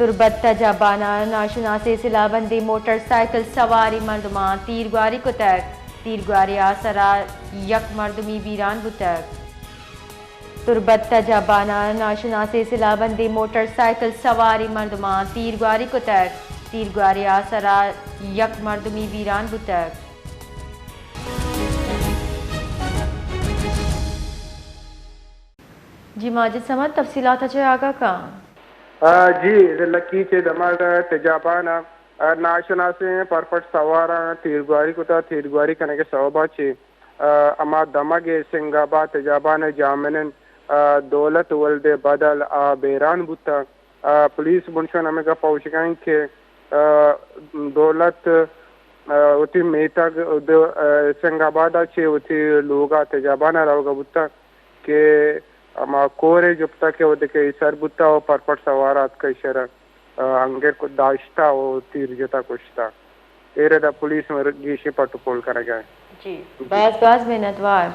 तुरबत्ता जाबाना नाशनासे सिलाबंदी motorcycle सवारी मर्दमा तीरगारी को तक तीरगारी आसरा यक मर्दमी वीरान बुतक तुरबत्ता जाबाना नाशनासे सिलाबंदी मोटरसाइकिल सवारी मर्दमा तीरगारी को तक तीरगारी आसरा यक मर्दमी वीरान बुतक। जी माजिद समद तफसीलात अच्छे आगा का जी लकी चे दमाग तेजाबाना नाशना से परपट सवारा तीरगुआरी कुता तीरगुआरी करने के सवबा चे अमा दमागे सिंगाबा तेजाबाना जामनन दौलत वल्दे बदल बेरान बुता पुलिस बुनशन हमें का पहुंचगाएं के दौलत उती मेतक सिंगाबादा चे उती लोगा तेजाबाना रहोगा बुता के अमा कोरे जुप्ता के वो देखे सर बुता हो परपट सवारात का इशारा अंगे को दाश्ता हो तीर जता कुश्ता एरे दा पुलिस में गीशी पटु पोल करा गया जी बाज बाज मेहनतवार